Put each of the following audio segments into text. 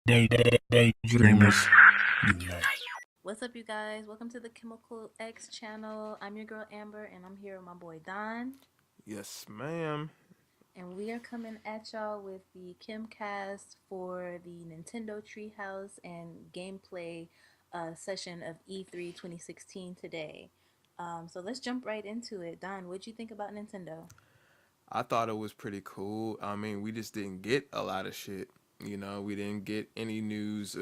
Dangerous. What's up, you guys? Welcome to the Chemical X channel. I'm your girl Amber, and I'm here with my boy Don. Yes, ma'am. And we are coming at y'all with the Chemcast for the Nintendo Treehouse and gameplay session of E3 2016 today. So let's jump right into it. Don, what'd you think about Nintendo? I thought it was pretty cool. I mean, we just didn't get a lot of shit. You know, we didn't get any news.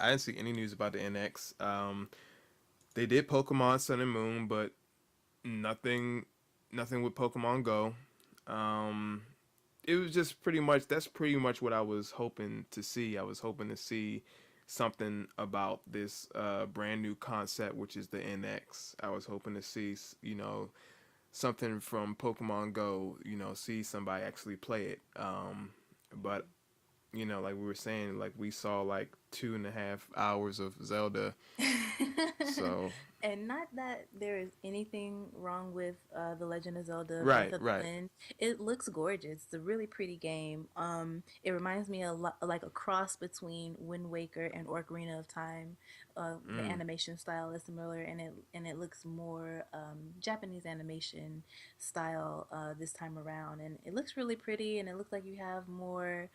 I didn't see any news about the NX. They did Pokemon Sun and Moon, but nothing, nothing with Pokemon Go. Um, it was just pretty much. That's pretty much what I was hoping to see. I was hoping to see something about this brand new concept, which is the NX. I was hoping to see, something from Pokemon Go, see somebody actually play it. But like we were saying, like we saw like 2.5 hours of Zelda. So And not that there is anything wrong with The Legend of Zelda Breath right, of the right. Wind. It looks gorgeous. It's a really pretty game. It reminds me a lot like a cross between Wind Waker and Ocarina of Time. The Mm, animation style is similar, and it looks more Japanese animation style this time around. And it looks really pretty, and it looks like you have more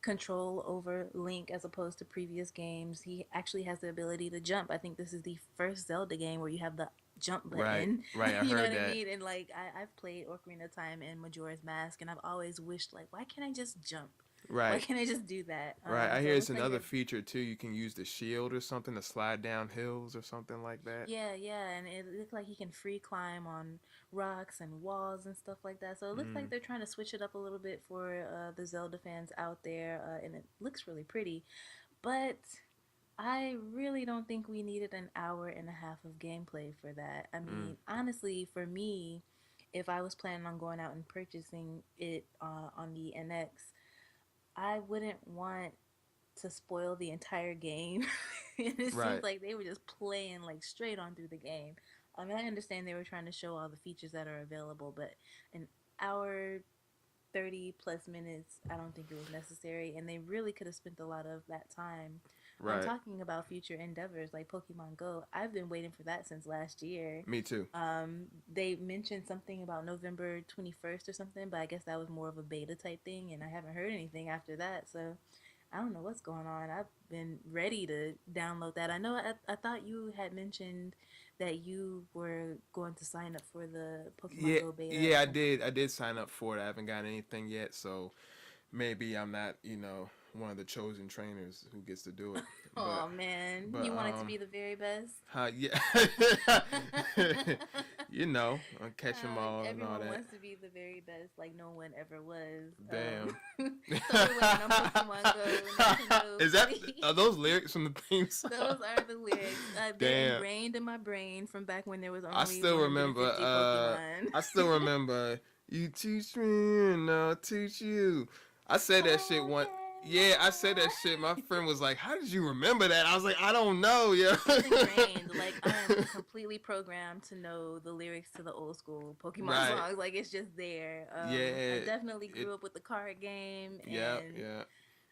control over Link as opposed to previous games. He actually has the ability to jump. I think this is the first Zelda game where you have the jump right, button. right. I You know heard what I that. mean? And like I've played Ocarina of Time and Majora's Mask, and I've always wished like, why can't I just jump? Why Right, can't I just do that? right. I So hear it it's looks like another they're feature too. You can use the shield or something to slide down hills or something like that. yeah, and it looks like he can free climb on rocks and walls and stuff like that. So it looks like Mm, they're trying to switch it up a little bit for the Zelda fans out there, and it looks really pretty. But I really don't think we needed an hour and a half of gameplay for that. I mm. mean, honestly, for me, if I was planning on going out and purchasing it on the NX, I wouldn't want to spoil the entire game. And it seems Right, like they were just playing like straight on through the game. I mean, I understand they were trying to show all the features that are available, but an hour 30 plus minutes, I don't think it was necessary. And they really could have spent a lot of that time on right. talking about future endeavors like Pokemon Go. I've been waiting for that since last year. Me too. They mentioned something about November 21st or something, but I guess that was more of a beta type thing, and I haven't heard anything after that. So I don't know what's going on. I've been ready to download that. I know I thought you had mentioned that you were going to sign up for the Pokemon Yeah, Go beta yeah. at I some point. did. I did sign up for it. I haven't got anything yet, so maybe I'm not, one of the chosen trainers who gets to do it. But, Oh man, but you want it to be the very best. yeah, I catch them all and all Everyone that. wants to be the very best, like no one ever was. Damn. So we're waiting on Pokemon Go, Nintendo, Is that are please. those lyrics from the theme song? Those are the lyrics. They're Damn. ingrained in my brain from back when there was I only still remember. 150 Pokemon. I still remember. You teach me and I'll teach you. I said that shit Oh, one. Yeah, I said that shit. My okay. friend was like, "How did you remember that?" I was like, "I don't know, yeah." It's ingrained. Like I am completely programmed to know the lyrics to the old school Pokemon Right. songs. Like it's just there. I Yeah. definitely It. grew up with the card game, Yeah. and Yeah.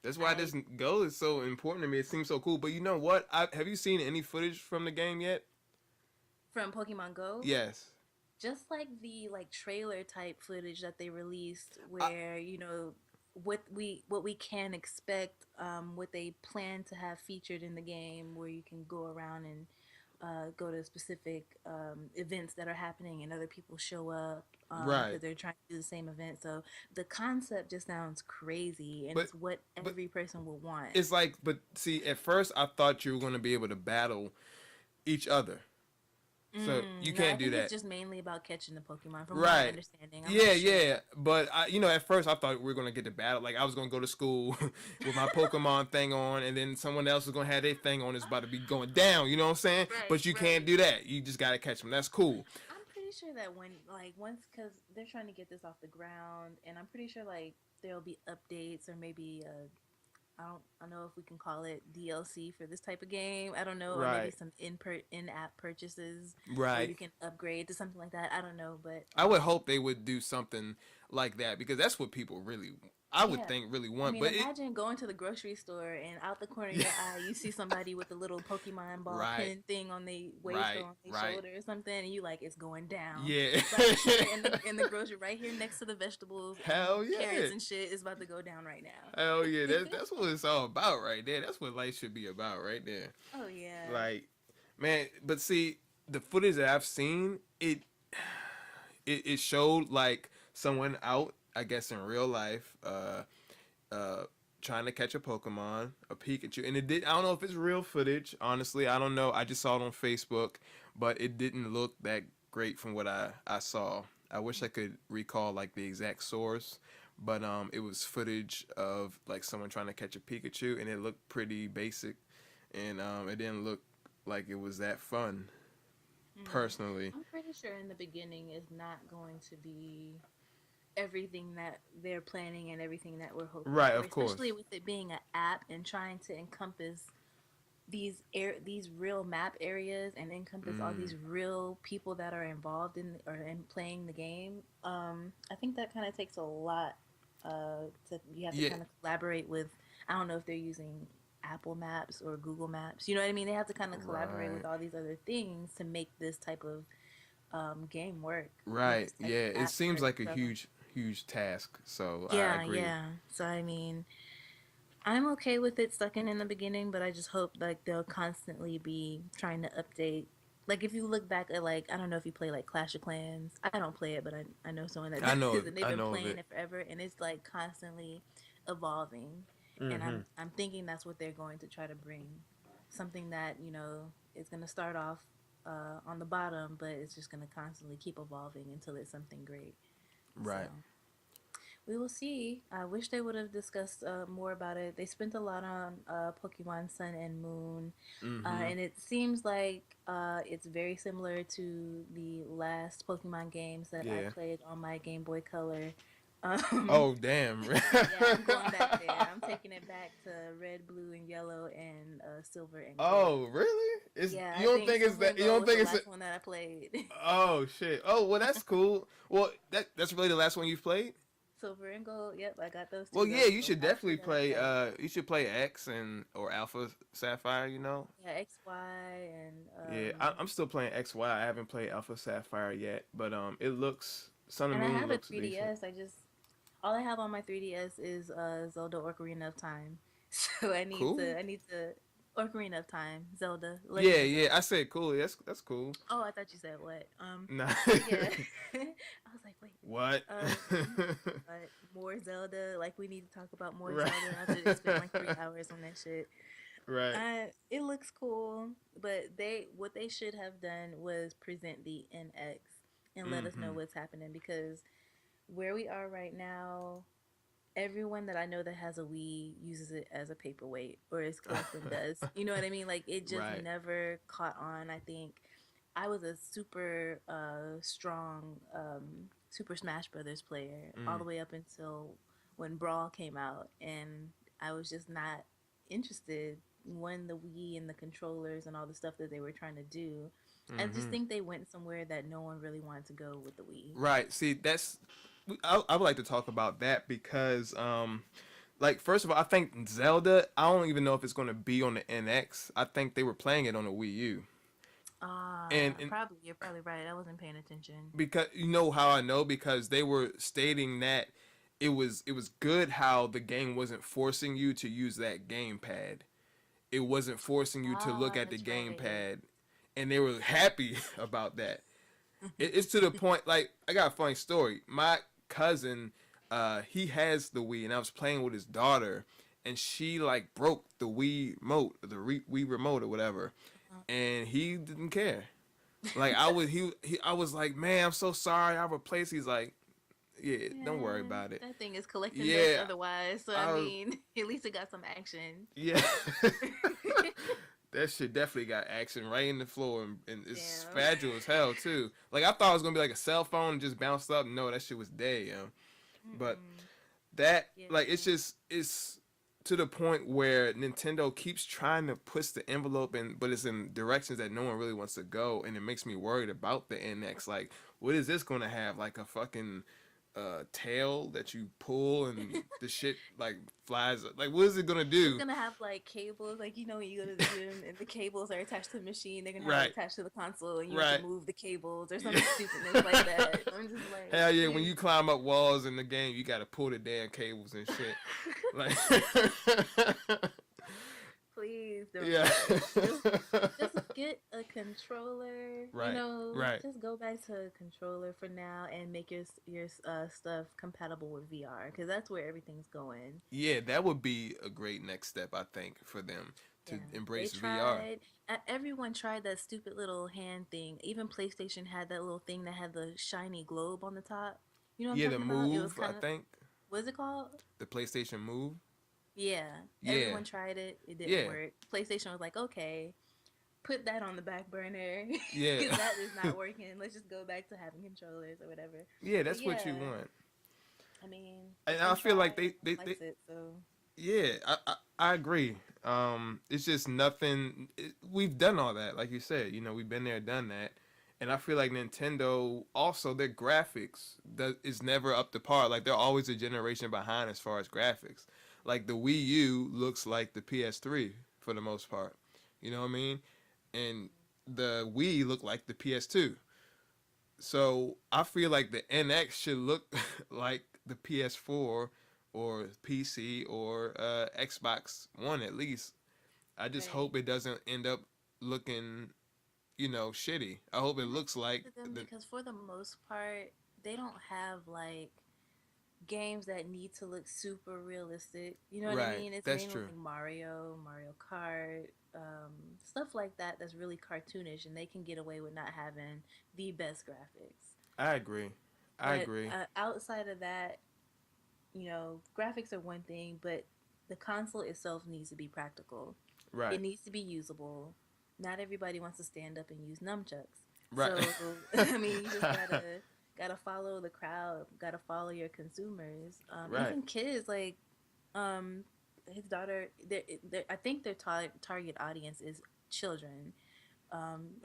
That's why I this go is so important to me. It seems so cool. But you know what? Have you seen any footage from the game yet? from Pokemon Go. Yes. Just like the like trailer type footage that they released I, where what we can expect, what they plan to have featured in the game, where you can go around and go to specific events that are happening and other people show up right. because they're trying to do the same event. So the concept just sounds crazy, and But it's what but every person will want. it's like, but see, at first I thought you were gonna be able to battle each other. So you No, I can't do think it's that. just mainly about catching the Pokemon, from my Right. understanding. I'm Yeah, not sure. yeah. But at first I thought we were gonna get the battle. Like I was gonna go to school with my Pokemon thing on, and then someone else was gonna have their thing on. It's about to be going down. You know what I'm saying? Right, But you can't right. do that. You just gotta catch them. That's cool. I'm pretty sure that when like once because they're trying to get this off the ground, and I'm pretty sure like there'll be updates or maybe I don't know if we can call it DLC for this type of game. I don't know, or maybe Right. some in app purchases where you Right. can upgrade to something like that. I don't know, but I would hope they would do something like that because that's what people really. I would Yeah. think really I want, mean, but it imagine going to the grocery store and out the corner of yeah, your eye, you see somebody with a little Pokemon ball right, pin thing on their waist or right, on their right, shoulder or something, and you like, it's going down yeah, right here in the grocery, right here next to the vegetables and hell carrots yeah. and shit is about to go down right now. Hell yeah, that's what it's all about right there. That's what life should be about right there. Oh yeah. Like, man, but see, the footage that I've seen, it showed like someone out, I guess in real life, uh, trying to catch a Pokemon, a Pikachu, and it did. I don't know if it's real footage. Honestly, I don't know. I just saw it on Facebook, but it didn't look that great from what I saw. I wish I could recall like the exact source, but it was footage of like someone trying to catch a Pikachu, and it looked pretty basic, and it didn't look like it was that fun. Mm. Personally, I'm pretty sure in the beginning is not going to be everything that they're planning and everything that we're hoping right? for, Of especially course. with it being an app and trying to encompass these real map areas and encompass all Mm, these real people that are involved in or in playing the game. I think that kind of takes a lot. To You have to yeah, kind of collaborate with. I don't know if they're using Apple Maps or Google Maps. You know what I mean? They have to kind of collaborate with right. all these other things to make this type of game work, make Right. this type Yeah. of It app seems work. like a So huge task. So I yeah, agree. yeah. So I mean, I'm okay with it sucking in the beginning, but I just hope like they'll constantly be trying to update. Like if you look back at like I don't know if you play like Clash of Clans. I don't play it, but I know someone that does, and they've I been know of playing it. it forever, and it's like constantly evolving. And Mm-hmm. I'm thinking that's what they're going to try to bring, something that is going to start off on the bottom, but it's just going to constantly keep evolving until it's something great. So Right. we will see. I wish they would have discussed more about it. They spent a lot on Pokemon Sun and Moon, Mm-hmm. and it seems like it's very similar to the last Pokemon games that I Yeah. played on my Game Boy Color. Um, Oh damn. yeah, I'm going back there. I'm taking it back to red, blue, and yellow, and silver and gold. Oh really? It's Yeah, you I don't think think it's silver that? and You gold don't was the think it's a, last one that I played. oh shit. Oh well, that's cool. Well, that's really the last one you've played. Silver and gold. Yep, I got those Well, two. yeah, Those you were the should last two definitely that I play. played. You should play X and or Alpha Sapphire. You know. Yeah, XY and Yeah, I'm still playing XY. I haven't played Alpha Sapphire yet, but it looks Sun and and I Moon have a looks decent. 3DS. I just all I have on my 3DS is Zelda Ocarina of Time. So Cool. I need to Ocarina of Time, Zelda, Legend Yeah, of yeah. I Zelda. said cool. That's cool. Oh, I thought you said what? Nah. But yeah. I was like, wait. What? But more Zelda. Like we need to talk about more Right. Zelda after they spend like 3 hours on that shit. Right. It looks cool, but what they should have done was present the NX and let us know Mm-hmm. what's happening because where we are right now, everyone that I know that has a Wii uses it as a paperweight, or his girlfriend does. You know what I mean? Like it just Right. never caught on. I think I was a super strong Super Smash Brothers player all Mm. the way up until when Brawl came out, and I was just not interested when the Wii and the controllers and all the stuff that they were trying to do. I just Mm-hmm. think they went somewhere that no one really wanted to go with the Wii. Right. See, that's I would like to talk about that because like first of all, I think Zelda. I don't even know if it's going to be on the NX. I think they were playing it on the Wii U, and Probably you're probably right. I wasn't paying attention. because you know how I know because they were stating that it was good how the game wasn't forcing you to use that gamepad. It wasn't forcing you to look Ah, at the that's right. gamepad, and they were happy about that. It's to the point. Like I got a funny story. My cousin, he has the Wii, and I was playing with his daughter, and she like broke the Wii remote, the Wii remote or whatever, and he didn't care. Like I was like, man, I'm so sorry. I replaced. He's like, yeah, don't worry Man, about it. that thing is collecting dust Yeah, otherwise. So I I mean, at least it got some action. yeah. That shit definitely got action right in the floor, and it's Damn. fragile as hell too. Like I thought it was gonna be like a cell phone and just bounced up. No, that shit was dead, yo. But Mm-mm. that Yeah. like it's to the point where Nintendo keeps trying to push the envelope in, but it's in directions that no one really wants to go, and it makes me worried about the NX. Like, what is this gonna have? Like a fucking tail that you pull and the shit like flies. Like, what is it gonna It's do? gonna have like cables, like you know when you go to the gym and the cables are attached to the machine, they're gonna have it Right, attached to the console and you have to right. move the cables or some Yeah. stupidness like that. I'm just like, Hell yeah! When dude, you climb up walls in the game, you gotta pull the damn cables and shit. Like, please don't yeah. do that. Just get a controller. You Right, know, right. just go back to a controller for now and make your stuff compatible with VR because that's where everything's going. Yeah, that would be a great next step, I think, for them to Yeah, they embrace VR. tried. Everyone tried that stupid little hand thing. Even PlayStation had that little thing that had the shiny globe on the top. You know what I'm Yeah, the talking about? It was Move, I kind of, think, what's it called? the PlayStation Move. Yeah, Yeah, everyone tried it. It didn't yeah, work. PlayStation was like, okay, put that on the back burner yeah, because that is not working. Let's just go back to having controllers or whatever. yeah. But That's what you yeah, want. I mean, And they I feel like tried. No one they likes it, so yeah, I agree. It's just nothing. We've done all that, like you said. You know, we've been there, done that, and I feel like Nintendo also their graphics is never up to par. Like they're always a generation behind as far as graphics. Like the Wii U looks like the PS3 for the most part. You know what I mean? And the Wii looked like the PS2. So I feel like the NX should look like the PS4 or PC or Xbox One at least. I just right. hope it doesn't end up looking, shitty. I hope it And that's looks up like to them the because for the most part, they don't have like games that need to look super realistic. You know what I right. mean? It's That's mainly true. like Mario Kart, stuff like that that's really cartoonish and they can get away with not having the best graphics. I agree. I But agree. outside of that, you know, graphics are one thing, but the console itself needs to be practical. It Right. needs to be usable. Not everybody wants to stand up and use nunchucks. Right. So I mean, you just gotta follow the crowd. Gotta follow your consumers. right. Even kids like um, his daughter. I think their target audience is children.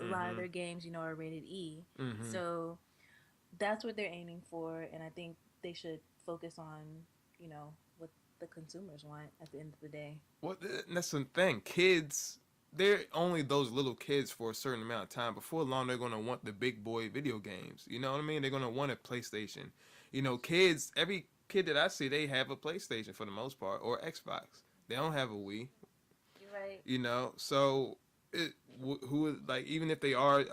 A lot of Mhm. their games, you know, are rated E. Mhm. So that's what they're aiming for, and I think they should focus on, you know, what the consumers want at the end of the day. Well, that's the thing. Kids, they're only those little kids for a certain amount of time. Before long, they're gonna want the big boy video games. You know what I mean? They're gonna want a PlayStation. Kids. Every kid that I see, they have a PlayStation for the most part or Xbox. They don't have a Wii. You're right. So who like even if they are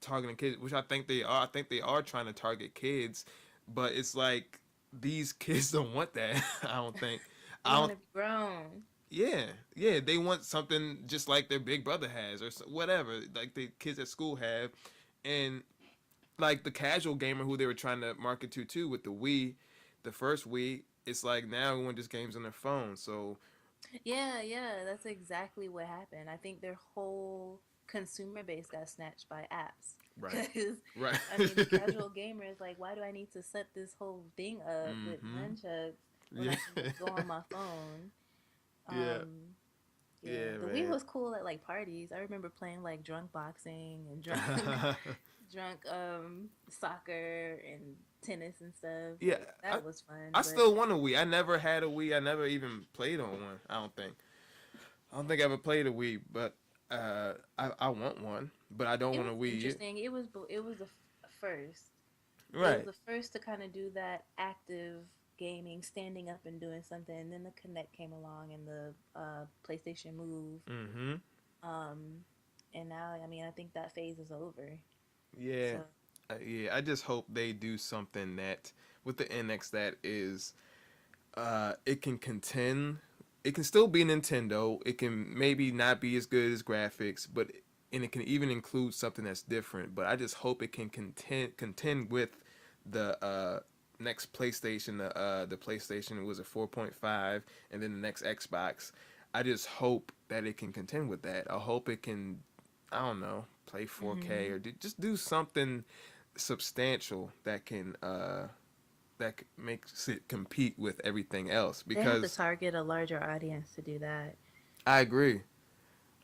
targeting kids, which I think they are. I think they are trying to target kids, but it's like these kids don't want that. I don't think. They I want don't to be grown. yeah, yeah, they want something just like their big brother has, or whatever, like the kids at school have, and like the casual gamer who they were trying to market to too with the Wii, the first Wii. It's like now everyone just games on their phone. So Yeah, yeah, that's exactly what happened. I think their whole consumer base got snatched by apps. right, Because, right, I mean, the casual gamer is like, why do I need to set this whole thing up with mm-hmm, nunchucks when yeah, I can just go on my phone? yeah, Um, yeah, yeah, the Wii man. was cool at like parties. I remember playing like drunk boxing and drunk drunk soccer and tennis and stuff. Yeah, I That was fun, I but still want a Wii. I never had a Wii. I never even played on one. I don't think. I don't think I ever played a Wii, but I want one, but I don't it want a was Wii. interesting. It was the first. It was Right. the first to kind of do that active gaming, standing up and doing something. And then the Connect came along and the PlayStation Move. Mm-hmm. Um, and now, I mean, I think that phase is over. Yeah. So Yeah. I just hope they do something that with the NX that is, it can contend. It can still be Nintendo. It can maybe not be as good as graphics, but and it can even include something that's different. But I just hope it can contend with the next PlayStation. The PlayStation was a 4.5, and then the next Xbox. I just hope that it can contend with that. I hope it can, I don't know, play 4K hmm or just do something substantial that makes it compete with everything else. they have to Because target a larger audience to do that. I agree,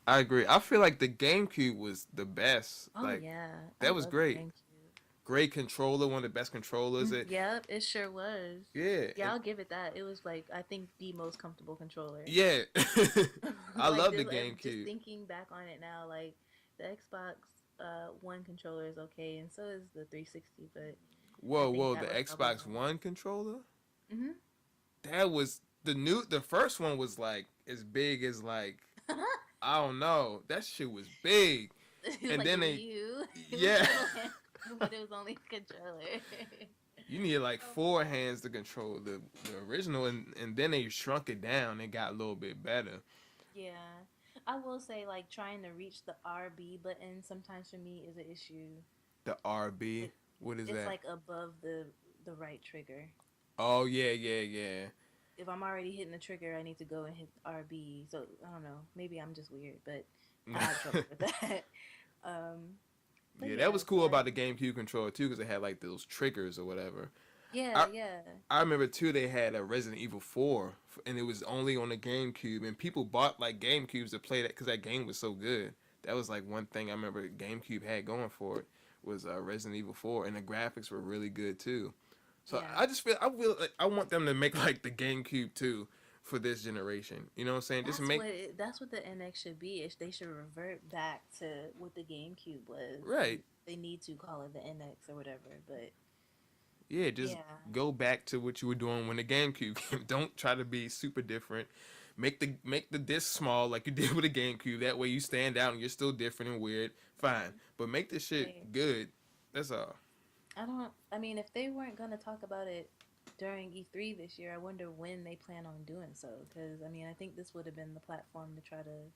I agree. I feel like the GameCube was the best. Oh Like yeah, I that was love the great. GameCube. Great controller, one of the best controllers. Yep, it sure was. Yeah, Yeah, I'll give it that. It was like I think the most comfortable controller. yeah. I Like love the this, just GameCube. thinking back on it now, like the Xbox One controller is okay, and so is the 360. But I Whoa, think whoa, that the was probably Xbox the one. One controller? Hmm. That was the first one was like as big as like I don't know. That shit was big. It was And like the then Wii they U. It was a yeah. little handheld, but it was only a controller. You need like Oh. four hands to control the original, and then they shrunk it down and got a little bit better. Yeah, I will say like trying to reach the RB button sometimes for me is an issue. The RB, It what is it's that? like above the right trigger. Oh yeah, yeah, yeah. If I'm already hitting the trigger, I need to go and hit RB. So I don't know. Maybe I'm just weird, but I have trouble with that. Um, but Yeah, that yeah, was so cool about the GameCube controller too, because it had like those triggers or whatever. yeah, I yeah, I remember too they had a Resident Evil 4, and it was only on the GameCube, and people bought like GameCubes to play that because that game was so good. That was like one thing I remember GameCube had going for it was Resident Evil 4, and the graphics were really good too. So yeah. I feel like I want them to make like the GameCube too for this generation. You know what I'm saying? Just make That's what the NX should be. They should revert back to what the GameCube was, and right. they need to call it the NX or whatever. But Yeah, just yeah, go back to what you were doing when the GameCube came. Don't try to be super different. Make the disc small like you did with the GameCube. That way you stand out and you're still different and weird. Fine, but make this shit right. good. That's all. I don't. I mean, if they weren't gonna talk about it during E3 this year, I wonder when they plan on doing so. Because I mean, I think this would have been the platform to try to.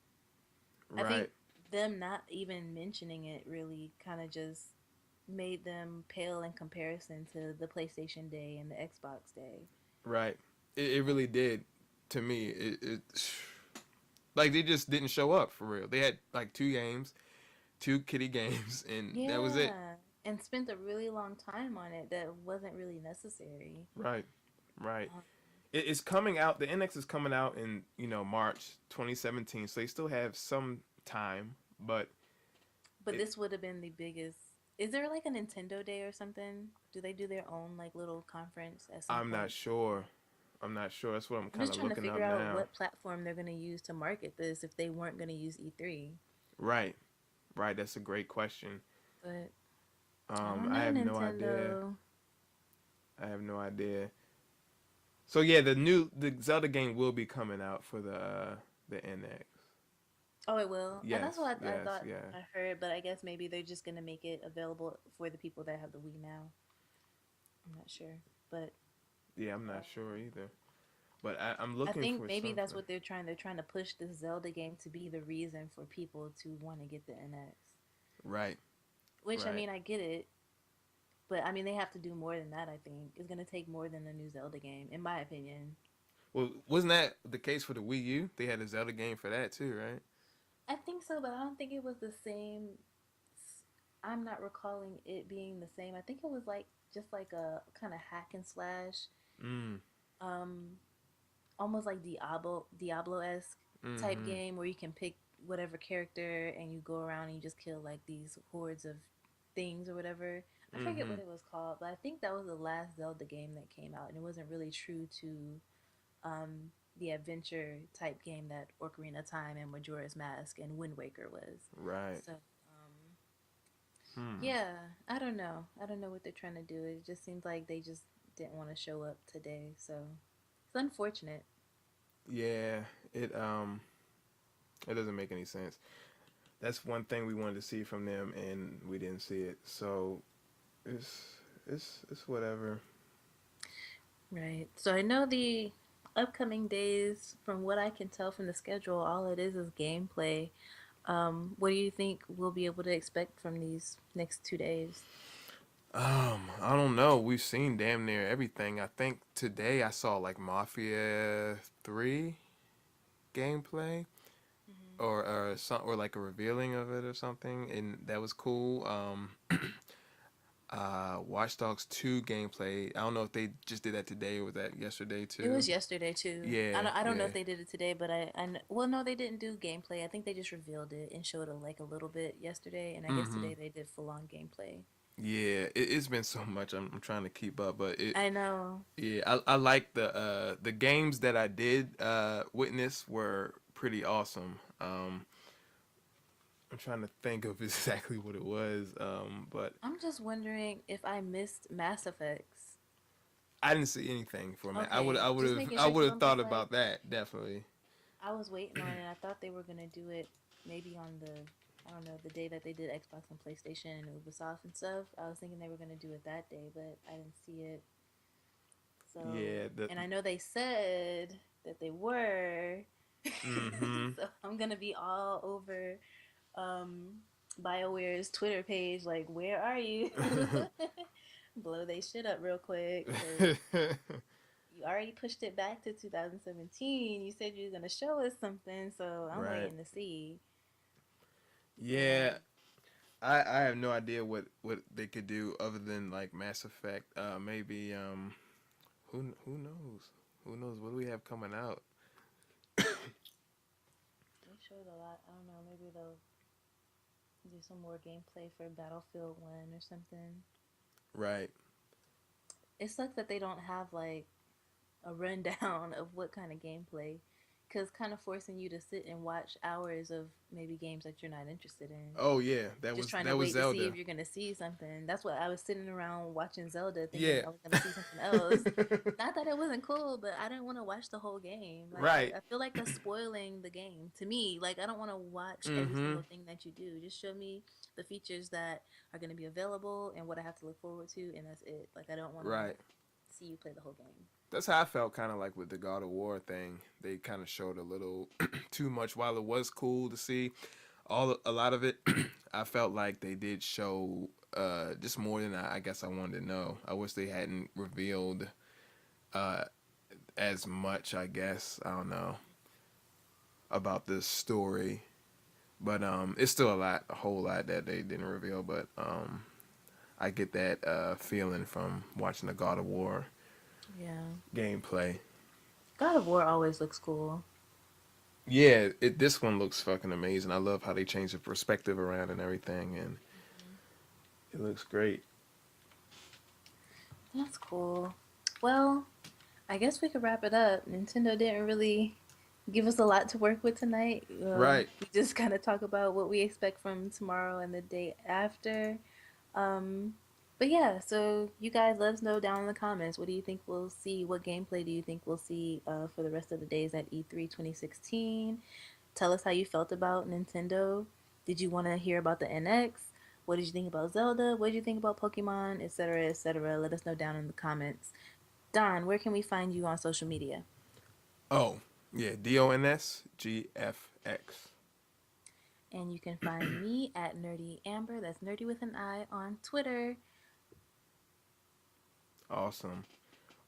I think Right, them not even mentioning it really kind of just made them pale in comparison to the PlayStation Day and the Xbox Day. right. It really did to me. It like they just didn't show up for real. They had like two games, two kitty games, and that was it. Yeah, and spent a really long time on it that wasn't really necessary. Right, right. Um, It's coming out. The NX is coming out in March 2017, so they still have some time. But but it, this would have been the biggest. Is there like a Nintendo Day or something? Do they do their own like little conference at some I'm not point? sure. I'm not sure. That's what I'm I'm kind just of trying to looking up figure out now. what platform they're going to use to market this if they weren't going to use E3. Right, right. That's a great question. But I don't I know, have no idea. Nintendo. I have no idea. So yeah, the Zelda game will be coming out for the NX. Oh, it will. That's Yes, what I yes, thought yeah, I heard, but I guess maybe they're just going to make it available for the people that have the Wii now. I'm not sure. But yeah. I'm not um, sure either, but I'm I looking think for maybe that's something. what they're trying. They're trying to push this Zelda game to be the reason for people to want to get the NX. Right, Which I right. mean, I get it, but I mean they have to do more than that. I think it's gonna take more than a new Zelda game, in my opinion. Well, wasn't that the case for the Wii U? They had a Zelda game for that too, right? I think so, but I don't think it was the same. I'm not recalling it being the same. I think it was like just like a kind of hack and slash, Mm. um, almost like Diablo esque type Mm-hmm. game where you can pick whatever character and you go around and you just kill like these hordes of things or whatever. I forget Mm-hmm. what it was called, but I think that was the last Zelda game that came out, and it wasn't really true to the adventure type game that Ocarina of Time and Majora's Mask and Wind Waker was. Right. So, Hmm. yeah, I don't know. I don't know what they're trying to do. It just seems like they just didn't want to show up today. So it's unfortunate. Yeah. It doesn't make any sense. That's one thing we wanted to see from them, and we didn't see it. So it's whatever. Right. So I know the upcoming days, from what I can tell from the schedule, all it is gameplay. What do you think we'll be able to expect from these next 2 days? I don't know. We've seen damn near everything. I think today I saw like Mafia 3 gameplay Hmm. or some or like a revealing of it or something, and that was cool. Watch Dogs 2 gameplay. I don't know if they just did that today or was that yesterday It too. was yesterday too. Yeah, I don't know yeah. if they did it today, but well, no, they didn't do gameplay. I think they just revealed it and showed it like a little bit yesterday, and I guess Mm-hmm. today they did full on gameplay. Yeah, it's been so much. I'm trying to keep up, but it I know. yeah, I like the games that I did witness were pretty awesome. I'm trying to think of exactly what it was, but I'm just wondering if I missed Mass Effects. I didn't see anything for me. Okay, just making I sure would because have I'm thought just like about that definitely. I was waiting on it. I thought they were gonna do it maybe on the I don't know the day that they did Xbox and PlayStation and Ubisoft and stuff. I was thinking they were gonna do it that day, but I didn't see it. So, Yeah, the and I know they said that they were. mm-hmm. So I'm gonna be all over um BioWare's Twitter page, like, where are you? Blow they shit up real quick because you already pushed it back to 2017. You said you were gonna show us something, so I'm Right. waiting to see. Yeah, Um, I have no idea what they could do other than like Mass Effect. Maybe who knows? Who knows what do we have coming out? they showed a lot. I don't know. Maybe they'll do some more gameplay for Battlefield 1 or something. Right. It sucks that they don't have like a rundown of what kind of gameplay, because kind of forcing you to sit and watch hours of maybe games that you're not interested in, Oh yeah, just trying to that was wait to see Zelda. if you're gonna see something. That's what I was sitting around watching Zelda, thinking Yeah. I was gonna see something else. Not that it wasn't cool, but I didn't want to watch the whole game. Like Right. I feel like that's spoiling the game to me. Like I don't want to watch every Mm-hmm. single thing that you do. Just show me the features that are gonna be available and what I have to look forward to, and that's it. Like I don't want to Right. see you play the whole game. That's how I felt kind of like with the God of War thing. They kind of showed a little too much while it was cool to see a lot of it. I felt like they did show just more than I guess I wanted to know. I wish they hadn't revealed uh, as much, I guess. I don't know about this story. But it's still a whole lot that they didn't reveal. But I get that feeling from watching the God of War Yeah, gameplay. God of War always looks cool. Yeah, this one looks fucking amazing. I love how they changed the perspective around and everything, and Mhm. it looks great. That's cool. Well, I guess we could wrap it up. Nintendo didn't really give us a lot to work with tonight. Right. We just kind of talk about what we expect from tomorrow and the day after. Um, but yeah, so you guys let us know down in the comments. What do you think we'll see? What gameplay do you think we'll see for the rest of the days at E3 2016? Tell us how you felt about Nintendo. Did you want to hear about the NX? What did you think about Zelda? What did you think about Pokemon, etc., etc.? Let us know down in the comments. Don, where can we find you on social media? Oh, yeah. DONSGFX. And you can find me at Nerdy Amber. That's nerdy with an I on Twitter. Awesome.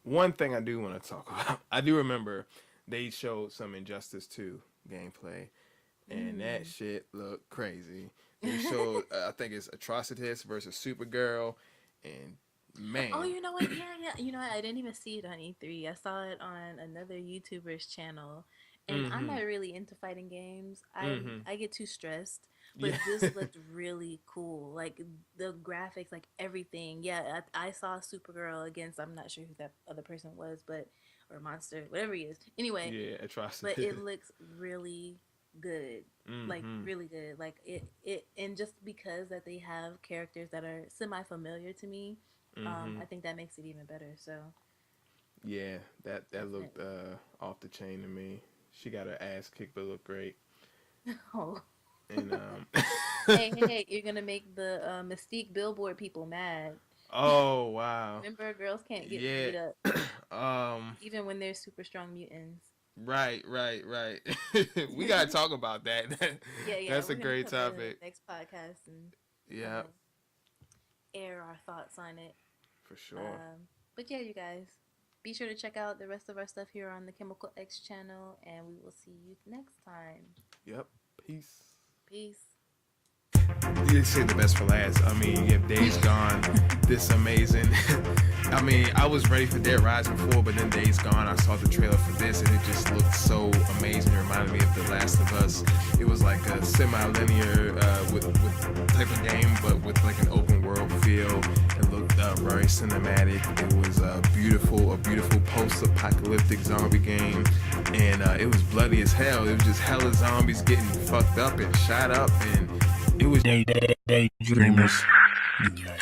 One thing I do want to talk about. I do remember they showed some Injustice 2 gameplay, and that Mm. shit looked crazy. They showed, I think it's Atrocitus versus Supergirl, and Oh, man. you know what? Yeah, yeah. You know what? I didn't even see it on E3. I saw it on another YouTuber's channel. And I'm Mm-hmm. not really into fighting games. Mm-hmm. I get too stressed. Yeah. But this looked really cool. Like the graphics, like everything. Yeah, I saw Supergirl against, I'm not sure who that other person was, but or monster, whatever he is. Anyway, Yeah, but Atrocitus. it looks really good. Like Mm-hmm. really good. Like it and just because that they have characters that are semi familiar to me, Mm-hmm. I think that makes it even better. So Yeah, that looked definitely. off the chain to me. She got her ass kicked, but looked great. Oh, And hey, hey, hey! You're gonna make the Mystique Billboard people mad. oh wow, Remember, girls can't get yeah, beat up um, even when they're super strong mutants. right. We gotta talk about that. Yeah, yeah. That's a We're gonna great come in the topic. next podcast and kind Yeah, of air our thoughts on it. for sure. But yeah, you guys, be sure to check out the rest of our stuff here on the Chemical X channel, and we will see you next time. Yep. Peace. Peace. Yeah. they say the best for last. I mean, you have Days Gone, this amazing. I mean, I was ready for Dead Rising 4, but then Days Gone, I saw the trailer for this, and it just looked so amazing. It reminded me of The Last of Us. It was like a semi-linear with type of game, but with like an open world feel. It looked very cinematic. It was a beautiful post-apocalyptic zombie game, and it was bloody as hell. It was just hella zombies getting fucked up and shot up, and it was Day, day, day, dreamers unite.